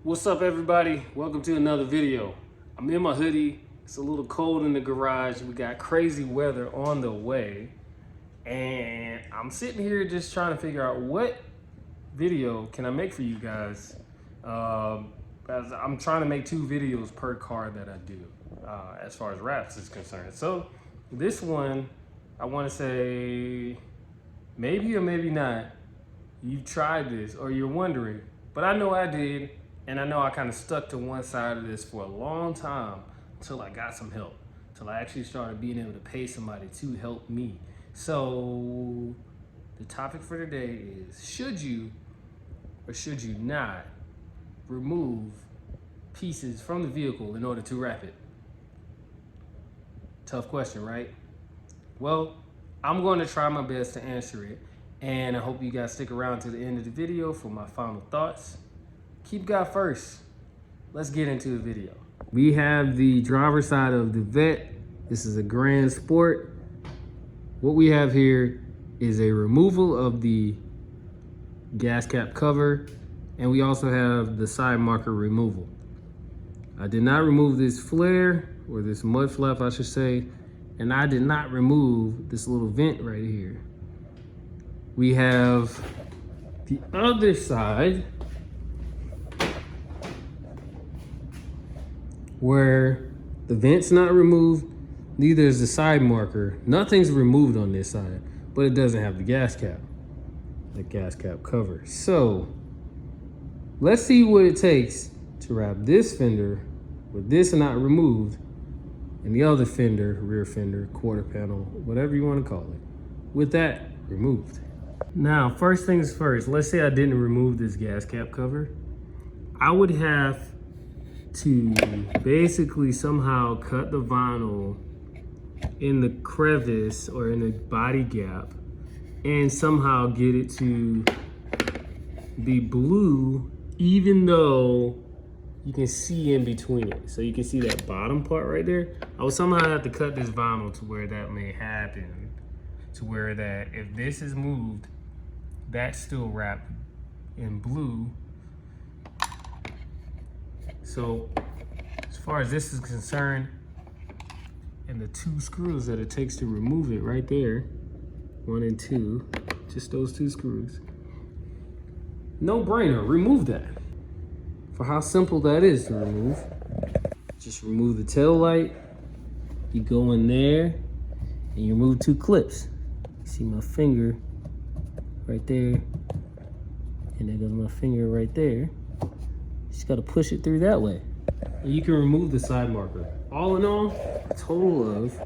What's up, everybody? Welcome to another video. I'm in my hoodie. It's a little cold in the garage. We got crazy weather on the way. And I'm sitting here just trying to figure out what video can I make for you guys. As I'm trying to make 2 videos per car that I do, as far as wraps is concerned. So this one, I want to say maybe or maybe not, you've tried this or you're wondering, but I know I did. And I know I kind of stuck to one side of this for a long time until I got some help, until I actually started being able to pay somebody to help me. So the topic for today is, should you or should you not remove pieces from the vehicle in order to wrap it? Tough question, right? Well, I'm going to try my best to answer it, and I hope you guys stick around to the end of the video for my final thoughts. Keep God first. Let's get into the video. We have the driver's side of the Vette. This is a Grand Sport. What we have here is a removal of the gas cap cover, and we also have the side marker removal. I did not remove this flare, or this mud flap I should say, and I did not remove this little vent right here. We have the other side, where the vent's not removed, neither is the side marker. Nothing's removed on this side, but it doesn't have the gas cap cover. So let's see what it takes to wrap this fender with this not removed, and the other fender, rear fender, quarter panel, whatever you want to call it, with that removed. Now, first things first, let's say I didn't remove this gas cap cover. I would have to basically somehow cut the vinyl in the crevice or in the body gap and somehow get it to be blue, even though you can see in between it. So you can see that bottom part right there. I would somehow have to cut this vinyl to where that may happen, to where that if this is moved, that's still wrapped in blue. So as far as this is concerned, and the 2 screws that it takes to remove it right there, 1 and 2, just those 2 screws, no brainer, remove that. For how simple that is to remove, just remove the tail light, you go in there and you remove 2 clips. See my finger right there, and there goes my finger right there. Just gotta push it through that way. And you can remove the side marker. All in all, a total of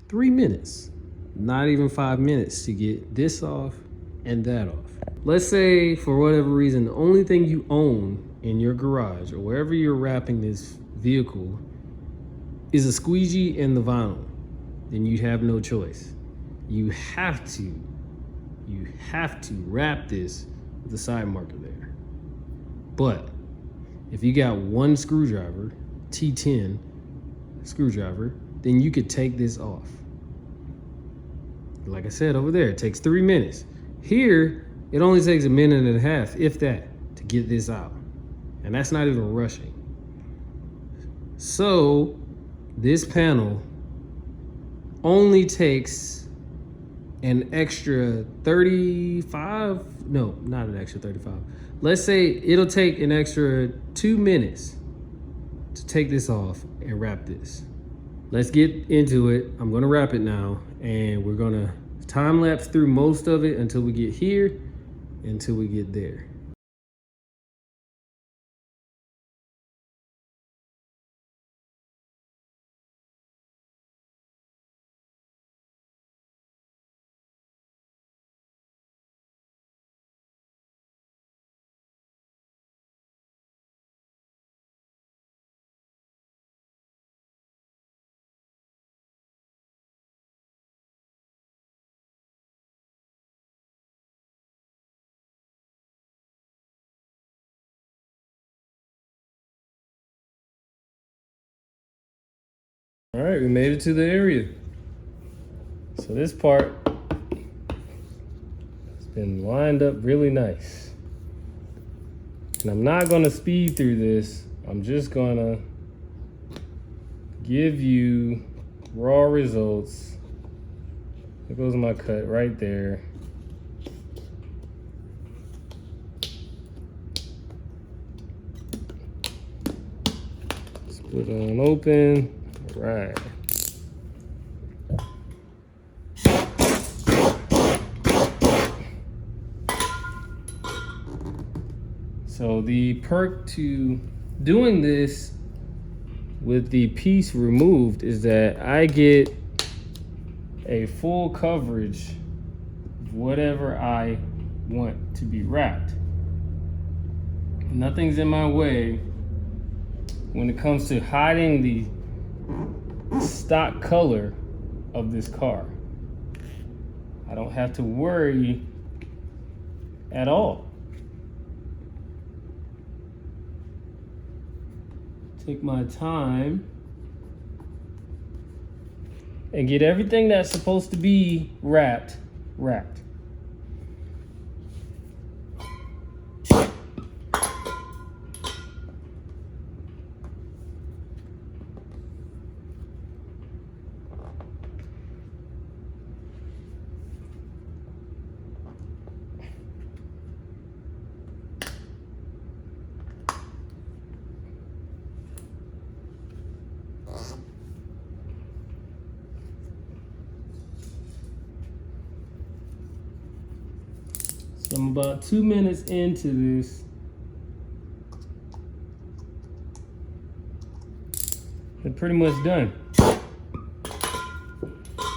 3 minutes. Not even 5 minutes to get this off and that off. Let's say for whatever reason, the only thing you own in your garage or wherever you're wrapping this vehicle is a squeegee and the vinyl. Then you have no choice. You have to wrap this with the side marker there. But if you got 1 screwdriver, T10 screwdriver, then you could take this off. Like I said over there, it takes 3 minutes. Here, it only takes 1.5 minutes, if that, to get this out. And that's not even rushing. So this panel only takes an extra 35, no, not an extra 35. Let's say it'll take an extra 2 minutes to take this off and wrap this. Let's get into it. I'm gonna wrap it now, and we're gonna time lapse through most of it until we get here, until we get there. All right, we made it to the area. So this part has been lined up really nice. And I'm not gonna speed through this. I'm just gonna give you raw results. There goes my cut right there. Split on open. All right. So the perk to doing this with the piece removed is that I get a full coverage of whatever I want to be wrapped. Nothing's in my way when it comes to hiding the stock color of this car. I don't have to worry at all. Take my time and get everything that's supposed to be wrapped. So I'm about 2 minutes into this. I'm pretty much done.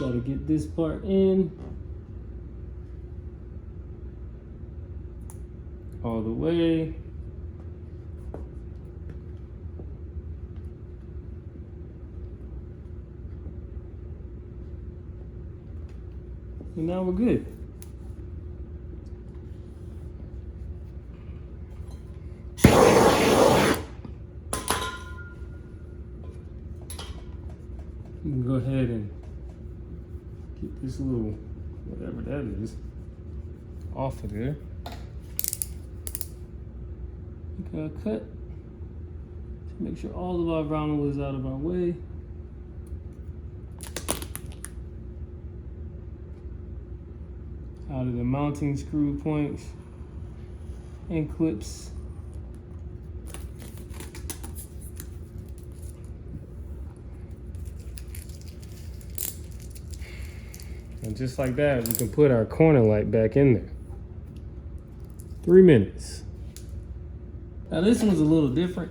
Gotta get this part in all the way. And now we're good. You can go ahead and get this little, whatever that is, off of there. You gotta cut to make sure all of our vinyl is out of our way. Out of the mounting screw points and clips. And just like that, we can put our corner light back in there. 3 minutes. Now this one's a little different.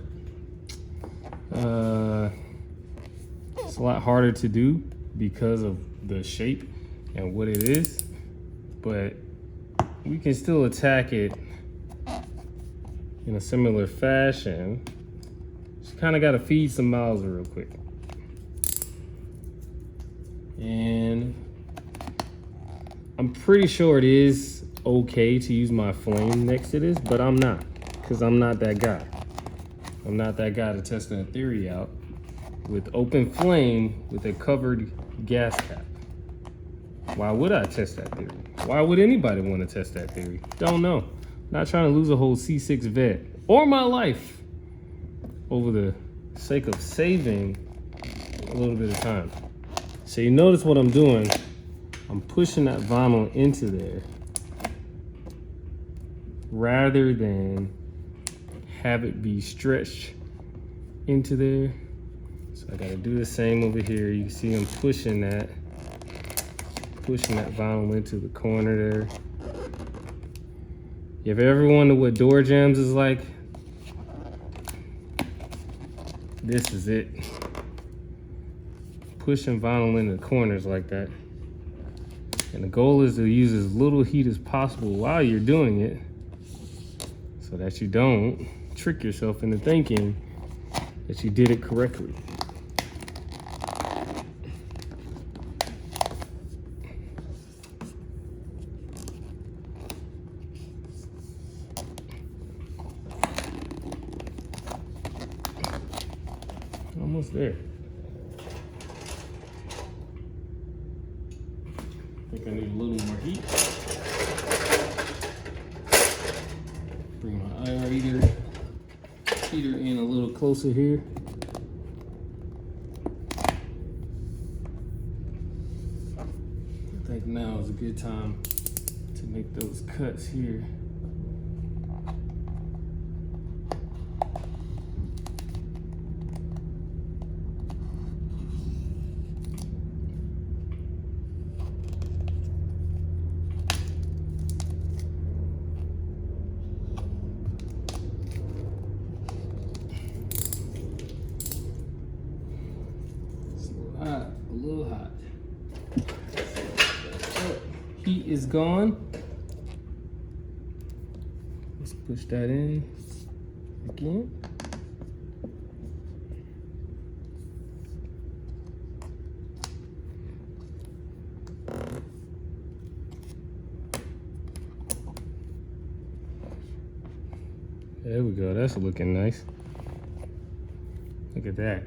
It's a lot harder to do because of the shape and what it is, but we can still attack it in a similar fashion. Just kind of got to feed some miles real quick. And I'm pretty sure it is okay to use my flame next to this, but I'm not, because I'm not that guy. I'm not that guy to test a theory out with open flame with a covered gas cap. Why would I test that theory? Why would anybody want to test that theory? Don't know. Not trying to lose a whole C6 Vette or my life over the sake of saving a little bit of time. So you notice what I'm doing. I'm pushing that vinyl into there rather than have it be stretched into there. So I gotta do the same over here. You can see I'm pushing that vinyl into the corner there. If you ever wonder what door jams is like, this is it. Pushing vinyl in the corners like that. And the goal is to use as little heat as possible while you're doing it so that you don't trick yourself into thinking that you did it correctly. Almost there. I think I need a little more heat. Bring my aerator heater in a little closer here. I think now is a good time to make those cuts here. A little hot. Heat is gone. Let's push that in again. There we go, that's looking nice. Look at that.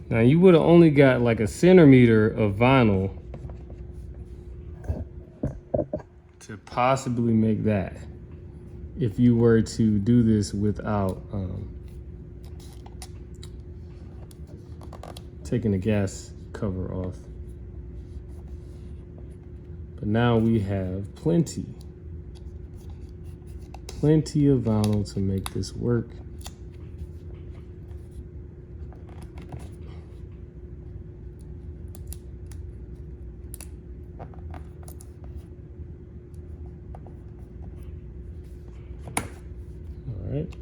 Now you would have only got like a centimeter of vinyl to possibly make that if you were to do this without taking the gas cover off. But now we have plenty of vinyl to make this work.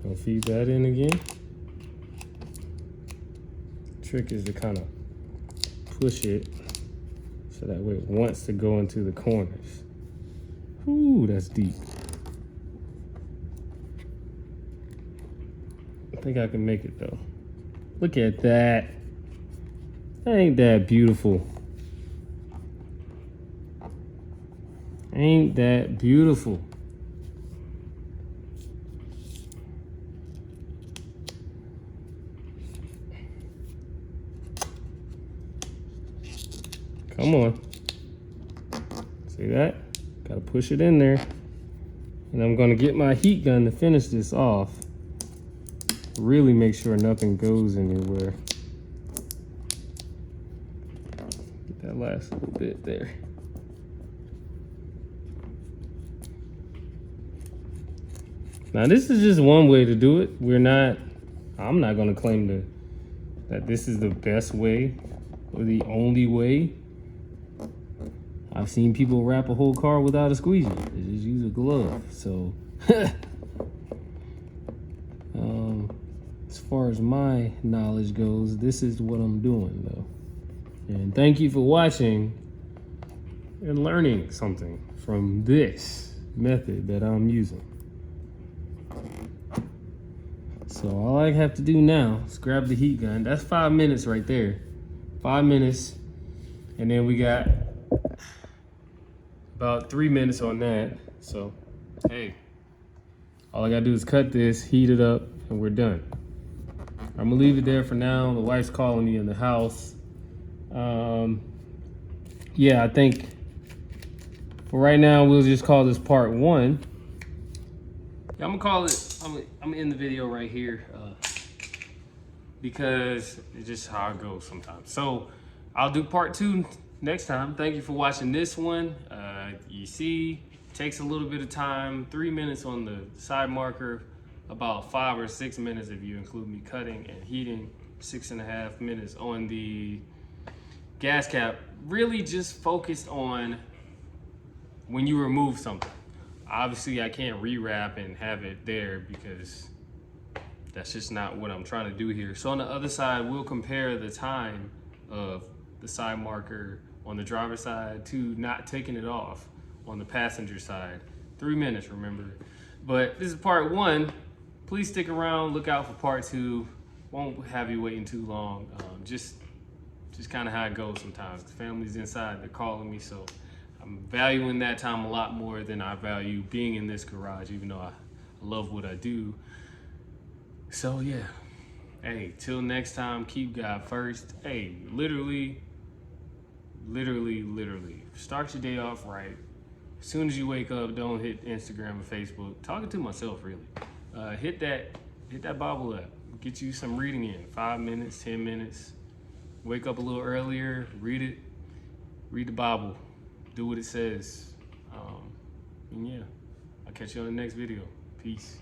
I'll feed that in again. Trick is to kind of push it so that way it wants to go into the corners. Ooh, that's deep. I think I can make it though. Look at that. Ain't that beautiful? Ain't that beautiful? Come on. See that? Gotta push it in there. And I'm gonna get my heat gun to finish this off. Really make sure nothing goes anywhere. Get that last little bit there. Now this is just one way to do it. I'm not gonna claim that this is the best way or the only way. I've seen people wrap a whole car without a squeegee. They just use a glove. So, as far as my knowledge goes, this is what I'm doing though. And thank you for watching and learning something from this method that I'm using. So all I have to do now is grab the heat gun. That's 5 minutes right there. 5 minutes. And then we got about 3 minutes on that. So, hey, all I gotta do is cut this, heat it up, and we're done. I'm gonna leave it there for now. The wife's calling me in the house. Yeah, I think for right now, we'll just call this part 1. Yeah, I'm gonna call it, I'm gonna end the video right here because it's just how it goes sometimes. So I'll do part 2 next time. Thank you for watching this one. You see, it takes a little bit of time. 3 minutes on the side marker, about 5 or 6 minutes if you include me cutting and heating. 6.5 minutes on the gas cap. Really just focused on when you remove something. Obviously, I can't rewrap and have it there because that's just not what I'm trying to do here. So on the other side, we'll compare the time of the side marker on the driver's side to not taking it off on the passenger side. 3 minutes, remember. But this is part 1. Please stick around, look out for part 2. Won't have you waiting too long. Just kind of how it goes sometimes. The family's inside, they're calling me, so I'm valuing that time a lot more than I value being in this garage, even though I love what I do. So yeah, hey, till next time, keep God first. Hey, literally, start your day off right as soon as you wake up, don't hit Instagram or Facebook. Talking to myself, really. Hit that Bible app. Get you some reading in. 5 minutes, 10 minutes. Wake up a little earlier, read it. Read the Bible. Do what it says. And yeah, I'll catch you on the next video. Peace.